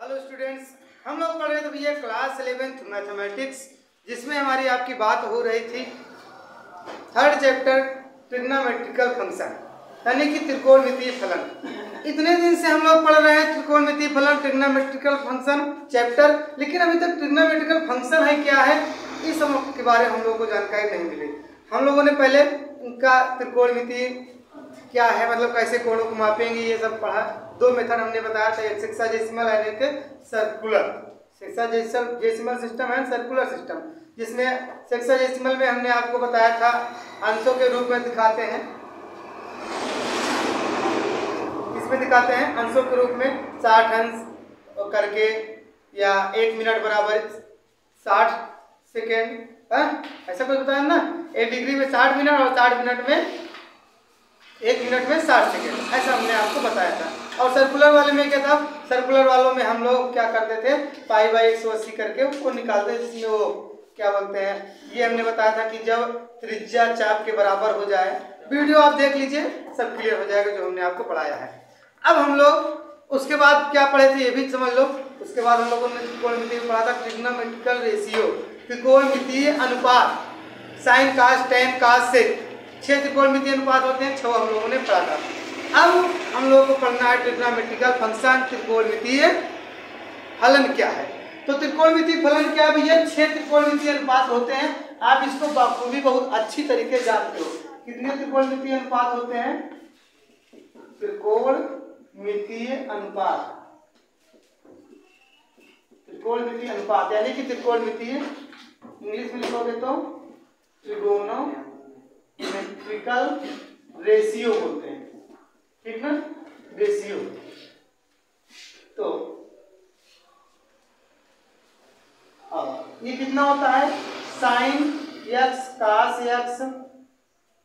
Hello students, हम लोग पढ़ रहे थे भैया क्लास 11th मैथमेटिक्स, जिसमें हमारी आपकी बात हो रही थी थर्ड चैप्टर ट्रिग्नोमेट्रिकल फंक्शन यानी कि त्रिकोणमितीय फलन। इतने दिन से हम लोग पढ़ रहे हैं त्रिकोणमितीय फलन ट्रिग्नोमेट्रिकल फंक्शन चैप्टर, लेकिन अभी तक ट्रिग्नोमेट्रिकल फंक्शन है क्या है इस सब के बारे में हम लोगों को जानकारी नहीं मिली। हम लोगों ने पहले उनका त्रिकोणमितीय क्या है, मतलब कैसे कोणों को मापेंगे, ये सब पढ़ा। दो मेथड हमने बताया था, एक सेक्साडेसिमल और एक circular. Sexagesimal system and circular system, जिसमें सेक्साडेसिमल में हमने आपको बताया था अंशों के रूप में दिखाते हैं। इसमें दिखाते हैं अंशों के रूप में 60 अंश करके, या 1 मिनट बराबर 60 सेकेंड, ऐसा कुछ बताया ना। 1 डिग्री में 60 मिनट और 60 मिनट में 1 मिनट में 60 सेकेंड, ऐसा हमने आपको बताया था। और सर्कुलर वाले में क्या था, सर्कुलर वालों में हम लोग क्या करते थे, π/180 करके उसको निकालते, जिसमें वो क्या बोलते हैं, ये हमने बताया था कि जब त्रिज्या चाप के बराबर हो जाए। वीडियो आप देख लीजिए, सब क्लियर हो जाएगा जो हमने आपको पढ़ाया है। अब हम लोग उसके बाद क्या पढ़े थे ये भी समझ लो। उसके बाद हम लोगों ने त्रिकोणमितीय पढ़ा था, ट्रिग्नोमेट्रिकल रेशियो, त्रिकोणमितीय अनुपात, साइन कास टेन कास से 6 त्रिकोणमितीय अनुपात होते हैं, 6 हम लोगों ने पढ़ा था। अब हम लोगों को पढ़ना है ट्रिग्नोमेट्रिकल फंक्शन, त्रिकोणमितीय फलन क्या है। तो त्रिकोणमितीय फलन क्या भैया, 6 त्रिकोणमितीय अनुपात होते हैं। आप इसको बखूबी बहुत अच्छी तरीके से जानते हो। कितने त्रिकोणमितीय अनुपात होते हैं, त्रिकोणमितीय अनुपात, त्रिकोणमितीय अनुपात यानी कि त्रिकोणमितीय, इंग्लिश में लिखोगे तो ट्रिगोनोमेट्रिकल रेशियो बोलते हैं, ठीक ना, रेशियो। तो ये कितना होता है, sine x cos x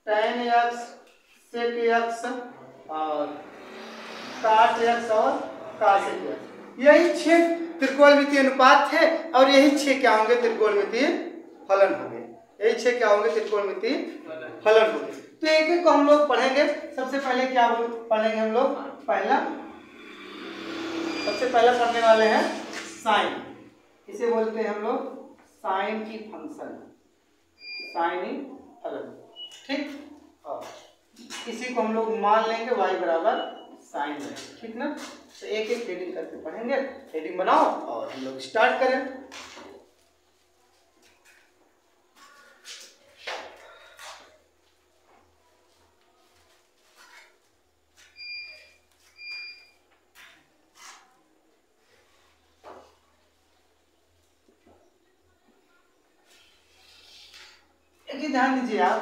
tan x sec x और काट एक्स और कास एक्स, यही 6 त्रिकोणमितीय अनुपात थे। और यही 6 क्या होंगे, त्रिकोणमितीय फलन होंगे। यही 6 क्या होंगे, त्रिकोणमितीय फलन होंगे। तो एक एक को हम लोग पढ़ेंगे। सबसे पहले क्या पढ़ेंगे हम लोग, सबसे पहला पढ़ने वाले हैं साइन। इसे बोलते हैं हम लोग साइन की फंक्शन, साइन फलन, ठीक। और इसी को हम लोग मान लेंगे y बराबर साइन है, ठीक ना। तो एक एक हेडिंग करके पढ़ेंगे। हेडिंग बनाओ और हम लोग स्टार्ट करें। ध्यान दीजिए आप,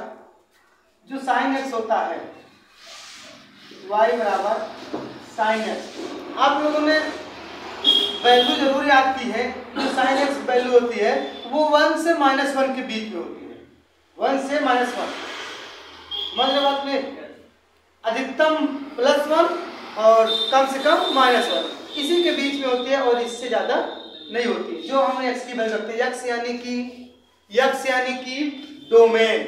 जो साइन एक्स होता है, y बराबर साइन एक्स, आप लोगों ने वैल्यू जरूर याद की है। जो साइन एक्स वैल्यू होती है वो 1 से -1 के बीच में होती है। 1 से -1, समझ रहे बात में, अधिकतम +1 और कम से कम -1, इसी के बीच में होती है और इससे ज्यादा नहीं होती। जो हम एक्स की वैल्यू रखते हैं, एक्स यानी कि डोमेन,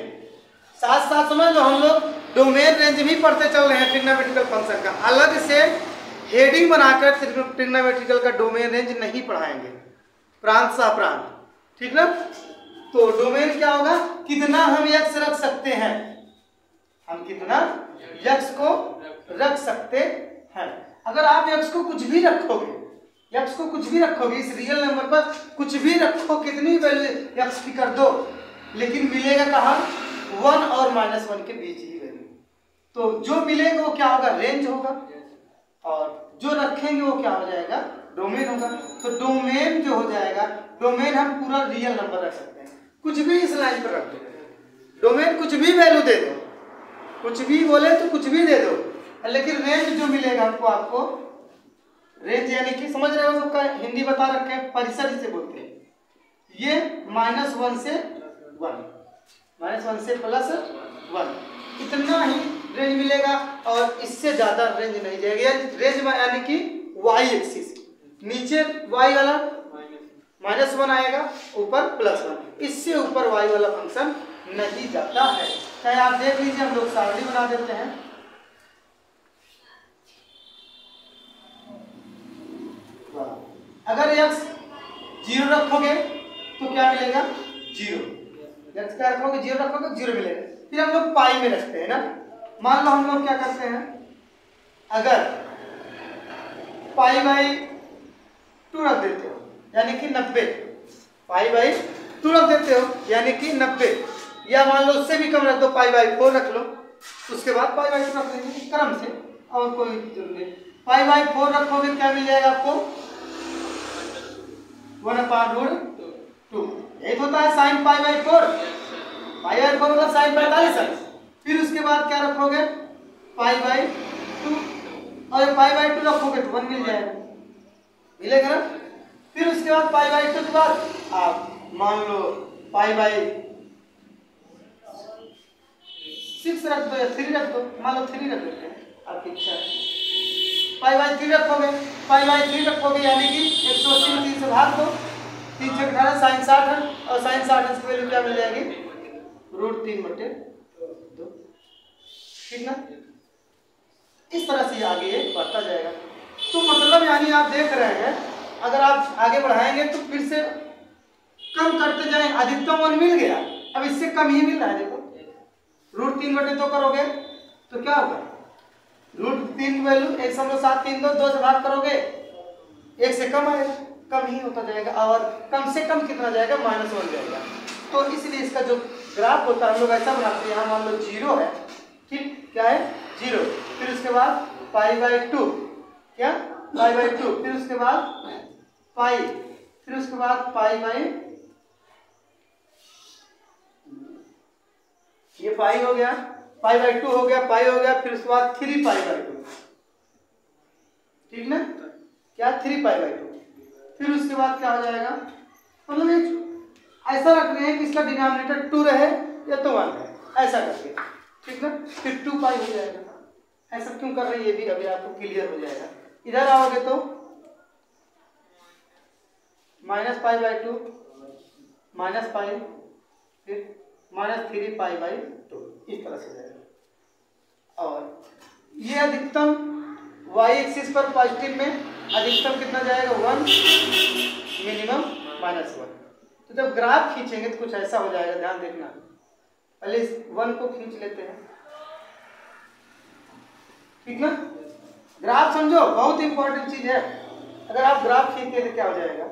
साथ साथ समझ लो हम लोग डोमेन रेंज भी पढ़ते चल रहे हैं ट्रिग्नोमेट्रिकल फंक्शन का। अलग से हेडिंग बनाकर ट्रिग्नोमेट्रिकल का डोमेन रेंज नहीं पढ़ाएंगे, प्रांत सह प्रांत, ठीक ना। तो डोमेन क्या होगा, कितना हम एक्स रख सकते हैं, हम कितना एक्स को रख सकते हैं। अगर आप एक्स को कुछ भी रखोगे, इस रियल नंबर पर कुछ भी रखो, कितनी वैल्यू एक्स की कर दो, लेकिन मिलेगा कहाँ, 1 और -1 के बीच ही वैल्यू। तो जो मिलेगा वो क्या होगा, रेंज होगा, और जो रखेंगे वो क्या हो जाएगा, डोमेन होगा। तो डोमेन जो हो जाएगा, डोमेन हम पूरा रियल नंबर रख सकते हैं, कुछ भी इस लाइन पर रख दो, डोमेन कुछ भी वैल्यू दे दो, कुछ भी बोले तो कुछ भी दे दो, लेकिन रेंज जो मिलेगा हमको, आपको रेंज यानी कि समझ रहे हो, सबका हिंदी बता रखे हैं, परिसर जिसे बोलते हैं। ये -1 से 1, -1 से +1, इतना ही रेंज मिलेगा और इससे ज्यादा रेंज नहीं जाएगी। रेंज यानी कि y एक्सिस, नीचे y वाला -1 आएगा, ऊपर +1, इससे ऊपर y वाला फंक्शन नहीं जाता है। चाहे आप देख लीजिए, हम लोग सारणी बना देते हैं। अगर x 0 रखोगे तो क्या मिलेगा? 0। x क्या रखोगे? 0 रखोगे 0 मिलेगा। फिर हम लोग पाई में रखते हैं ना। मान लो हम लोग क्या करते हैं, अगर पाई बाई 2 रख देते हो यानी कि 90, पाई बाई 2 रख देते हो यानी कि 90, या मान लो उससे भी कम रख दो, पाई बाई 4 रख लो, उसके बाद पाई बाई 2 रख लेंगे क्रम से, और कोई जरूरत नहीं। पाई बाई 4 रखोगे क्या मिल जाएगा आपको? 1/√2। यही होता है sine pi by 4। Pi by 4 मतलब साइन 45 है। फिर उसके बाद क्या रखोगे? पाई बाई 2, और पाई बाई 2 रखोगे तो 1 मिल जाएगा, मिलेगा ना। फिर उसके बाद पाई बाई 2 के बाद आप मान लो पाई बाई 6 रख दो या 3 रख दो, मान लो 3 रख देते हैं, आपकी इच्छा है। पाई बाई 3 रखोगे, पाई बाई 3 रखोगे यानी कि 180 में 3 से भाग दो, 3 से 18 साइन 60 है, और साइन 60 की वैल्यू क्या मिल जाएगी? √3/2। ठीक ना। इस तरह से आगे ये बढ़ता जाएगा। तो मतलब यानी आप देख रहे हैं, अगर आप आगे बढ़ाएंगे तो फिर से कम करते जाएं। अधिकतम 1 मिल गया, अब इससे कम ही मिल रहा है। देखो √3/2 करोगे तो क्या होगा? √3 वैल्यू 1.732 से भाग करोगे 1 से कम आएगा, कम ही होता जाएगा, और कम से कम कितना जाएगा? -1 जाएगा। तो इसलिए इसका जो ग्राफ होता है हम लोग ऐसा बनाते हैं, यहाँ मान लो 0 है, ठीक, क्या है? 0। फिर उसके बाद पाई बाई 2, क्या? पाई बाई 2, फिर उसके बाद पाई, फिर उसके बाद पाई बाई, ये पाई हो गया, पाई बाई 2 हो गया, पाई हो गया, फिर उसके बाद 3 पाई बाई 2, ठीक ना, क्या? 3 पाई बाई 2। फिर उसके बाद क्या हो जाएगा? मतलब एक ऐसा रख रहे हैं कि इसका डिनोमिनेटर 2 रहे या तो 1 रहे, ऐसा करके, ठीक ना। फिर 2 पाई हो जाएगा। ऐसा क्यों कर रहे हैं ये भी अभी आपको क्लियर हो जाएगा। इधर आओगे तो -पाई/2 माइनस पाई, फिर -3 पाई बाई 2, इस तरह से जाएगा। और ये अधिकतम y एक्सिस पर पॉजिटिव में अधिकतम कितना जाएगा? 1, मिनिमम -1। तो जब ग्राफ खींचेंगे तो कुछ ऐसा हो जाएगा, ध्यान देखना। पहले इस 1 को खींच लेते हैं, ठीक ना। ग्राफ समझो बहुत इंपॉर्टेंट चीज है। अगर आप ग्राफ खींचते तो क्या हो जाएगा?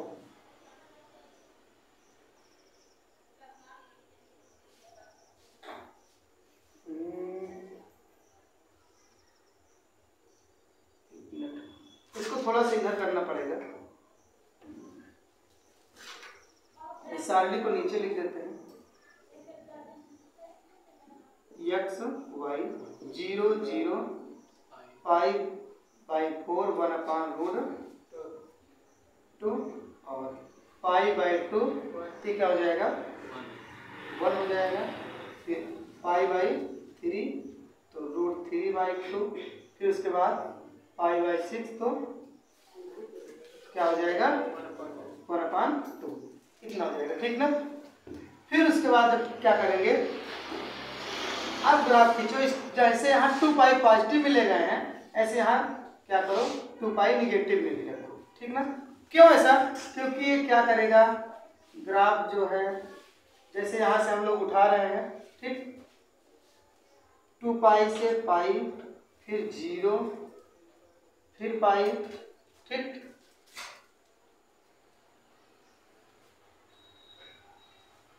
इसको थोड़ा सा इधर करना पड़ेगा, इस आरडी को नीचे लिख देते हैं। x y 0 0 पाई बाई 4 1/√2 और पाई बाई 2 क्या हो जाएगा? 1 हो जाएगा। फिर पाई बाई 3 तो √3/2, फिर उसके बाद पाई बाई 6 तो क्या हो जाएगा? 1/2, इतना हो जाएगा, ठीक ना। फिर उसके बाद क्या करेंगे? अब ग्राफ खींचो, इस जैसे यहाँ 2 पाई पॉजिटिव में ले गए हैं, ऐसे यहाँ क्या करो? 2 पाई निगेटिव में भी रखो, ठीक ना। क्यों ऐसा? क्योंकि ये क्या करेगा? ग्राफ जो है, जैसे यहाँ से हम लोग उठा रहे हैं, ठीक, 2 पाई से पाई, फिर 0, फिर पाई, ठीक,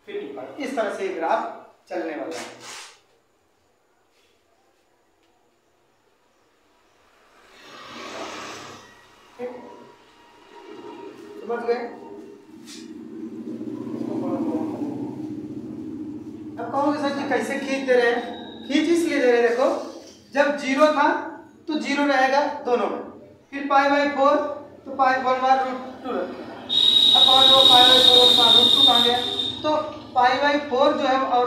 फिर 2 पाई, इस तरह से ग्राफ चलने वाला है। समझ गए? अब कहोगे सर जी कैसे खींच दे रहे हैं? खींच इसलिए दे रहे हैं, देखो जब 0 था तो 0 रहेगा दोनों में, फिर पाई बाई 4 तो पाई 1/√2 रखें। अब और वो पाई बाई 4 1/√2 कहाँ गया? तो पाई बाई 4 जो है, और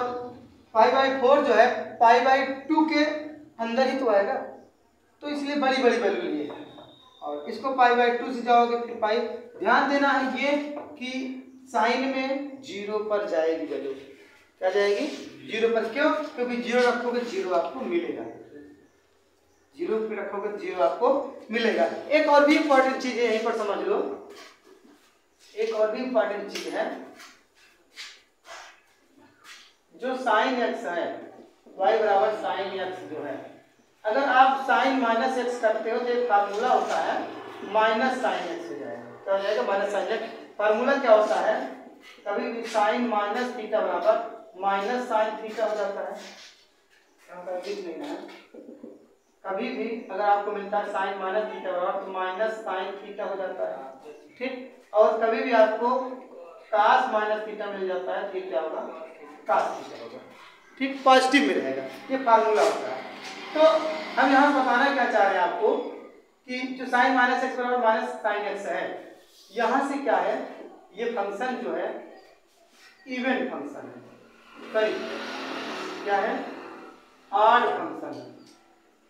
पाई बाई 4 जो है पाई बाई 2 के अंदर ही तो आएगा, तो इसलिए बड़ी बड़ी वैल्यू लिए है। और इसको पाई बाई 2 से जाओगे फिर पाई। ध्यान देना है ये कि साइन में 0 पर जाएगी वैल्यू, क्या जाएगी? 0 पर। क्यों? क्योंकि 0 रखोगे 0 आपको मिलेगा, 0 पे रखोगे 0 आपको मिलेगा। एक और भी इंपॉर्टेंट चीज है, यहीं पर समझ लो। एक और भी इंपॉर्टेंट चीज है, जो साइन एक्स है, y बराबर साइन एक्स जो है, अगर आप साइन माइनस एक्स करते हो तो एक फार्मूला होता है माइनस साइन एक्स हो जाएगा। क्या हो जाएगा? Minus sine x. फार्मूला क्या होता है? कभी भी साइन माइनस थीटा बराबर माइनस साइन थीटा हो जाता है। यहाँ पर लिख लेना है, कभी भी अगर आपको मिलता है साइन माइनस थीटा बराबर तो माइनस साइन थीटा हो जाता है, ठीक। और कभी भी आपको कास माइनस थीटा मिल जाता है, ठीक क्या होगा? कास थीटा होगा, ठीक, पॉजिटिव में रहेगा। ये फार्मूला होता है। तो हम यहाँ बताना क्या चाह रहे हैं आपको कि जो साइन माइनस एक्स बराबर माइनस साइन एक्स है, यहाँ से क्या है, ये फंक्शन जो है इवन फंक्शन है, सही क्या है? ऑड फंक्शन है।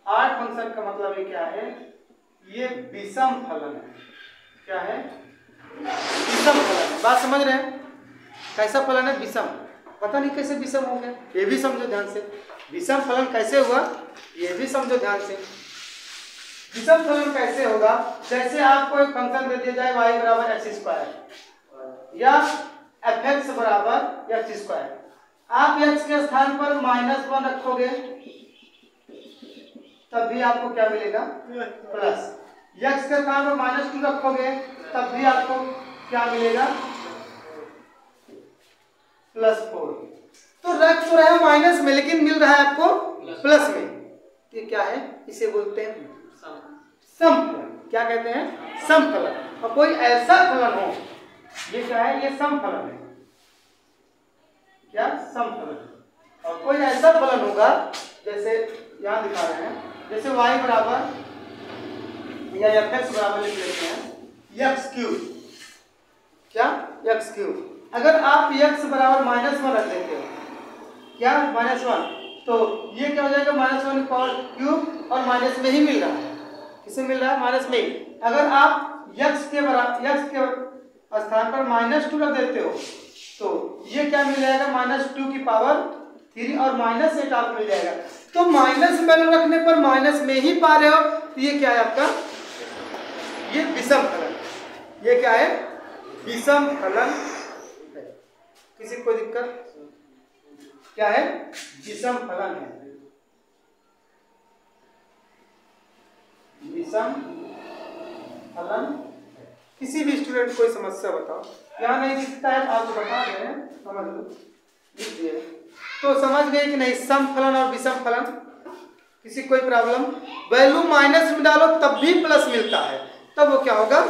ऑड फंक्शन का मतलब ये क्या है? ये विषम फलन है। क्या है? विषम फलन। बात समझ रहे हैं? कैसा फलन है? विषम। पता नहीं कैसे विषम हो गया, ये भी समझो ध्यान से। विषम फलन कैसे हुआ, ये भी समझो ध्यान से। विषम फलन कैसे होगा? जैसे आपको एक फंक्शन दे दिया जाए y बराबर एक्स स्क्वायर या एफ एक्स बराबर एक्स स्क्वायर, आप x के स्थान पर -1 रखोगे तब भी आपको क्या मिलेगा? प्लस। x के स्थान पर -2 रखोगे तब भी आपको क्या मिलेगा? +4। तो रख तो रहे हो माइनस में, लेकिन मिल रहा है आपको प्लस में। ये क्या है? इसे बोलते हैं सम फलन। क्या कहते हैं? सम फलन। और कोई ऐसा फलन हो, ये क्या है? ये सम फलन है। क्या? सम फलन। और कोई ऐसा फलन होगा, जैसे यहां दिखा रहे हैं, जैसे y बराबर या fx बराबर लिख लेते हैं एक्स क्यूब। क्या? X cube. अगर आप x बराबर -1 रख देते हो, क्या? -1, तो ये क्या हो जाएगा? -1 पावर क्यूब, और माइनस में ही मिल रहा है। किसे मिल रहा है? माइनस में। अगर आप x के स्थान पर -2 रख देते हो तो ये क्या मिल जाएगा? -2 की पावर 3 और -8 आपको मिल जाएगा। तो माइनस वैल्यू रखने पर माइनस में ही पा रहे हो, तो ये क्या है आपका? ये विषम फलन। ये क्या है? विषम फलन। किसी को दिक्कत? क्या है? विषम फलन है। विषम फलन। किसी भी स्टूडेंट कोई समस्या बताओ, यहाँ नहीं दिखता है आपको बता रहे हैं, समझ लो, लीजिए। तो समझ गए कि नहीं? सम फलन और विषम फलन। किसी कोई प्रॉब्लम? वैल्यू माइनस में डालो तब भी प्लस मिलता है, तब वो क्या होगा?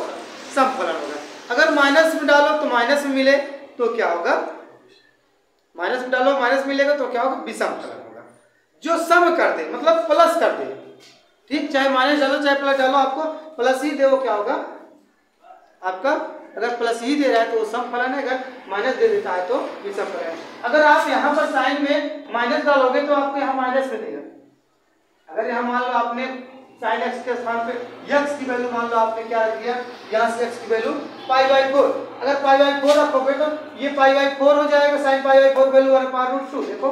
सम फलन होगा। अगर माइनस में डालो तो माइनस में मिले तो क्या होगा? माइनस में डालो माइनस मिलेगा तो क्या होगा? विषम फलन होगा। जो सम कर दे मतलब प्लस कर दे, ठीक, चाहे माइनस डालो चाहे प्लस डालो, आपको प्लस ही दे, वो क्या होगा आपका? अगर प्लस ही दे रहा है तो वो सम फलन है, अगर माइनस दे देता है तो विषम फलन है। अगर आप यहाँ पर साइन में माइनस डालोगे तो आपको यहाँ माइनस में देगा। अगर यहाँ मान लो आपने साइन एक्स के स्थान पे एक्स की वैल्यू मान लो आपने क्या रख दिया, यहाँ से एक्स की वैल्यू π/4, अगर π/4 रखोगे तो ये π/4 हो जाएगा। Sine π/4 value √2। देखो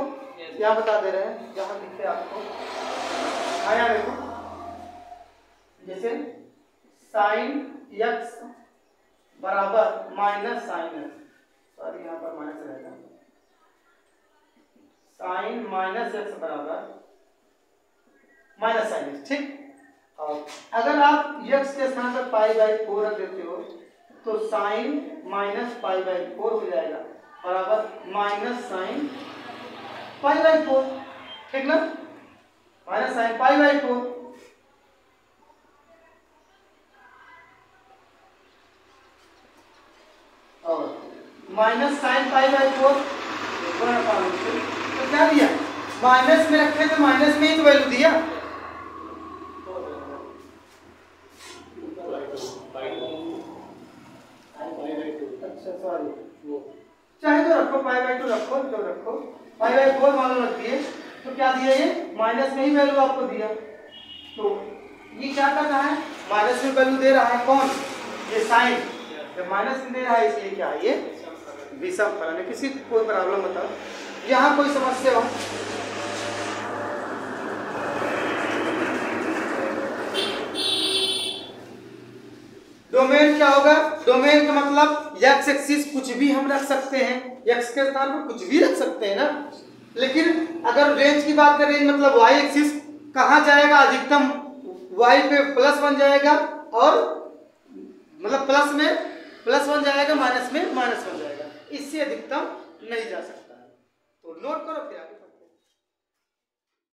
यहाँ बता दे रहे हैं, यहाँ दिखते आपको आया। देखो जैसे साइन एक्स बराबर माइनस साइन एक्स, सॉरी यहाँ पर माइनस रहेगा, साइन माइनस एक्स बराबर माइनस साइन एक्स, ठीक। और अगर आप x के स्थान पर π/4 रख देते हो तो साइन माइनस π/4 हो जाएगा बराबर माइनस साइन π/4, ठीक ना? Minus sine π/4। और माइनस साइन π/4 तो क्या दिया? माइनस में रखे तो माइनस में ही तो वैल्यू दिया। अच्छा सॉरी, चाहे तो रखो π/2 रखो, जो रखो π/4 मान लो रख दिए तो क्या दिया? ये माइनस में ही वैल्यू आपको दिया। तो ये क्या कर रहा है? माइनस में वैल्यू दे रहा है। कौन? ये साइन जब माइनस में दे रहा है इसलिए क्या है? ये विषम फलन है। किसी को कोई प्रॉब्लम बताओ, यहाँ कोई समस्या हो? डोमेन क्या होगा? डोमेन का मतलब एक्स एक्सिस कुछ भी हम रख सकते हैं, एक्स के स्थान पर कुछ भी रख सकते हैं ना। लेकिन अगर रेंज की बात करें, मतलब वाई एक्सिस कहाँ जाएगा? अधिकतम वाई पे +1 जाएगा, और मतलब प्लस में +1 जाएगा, माइनस में -1 जाएगा, इससे अधिकतम नहीं जा सकता है। तो नोट करो फिर आगे।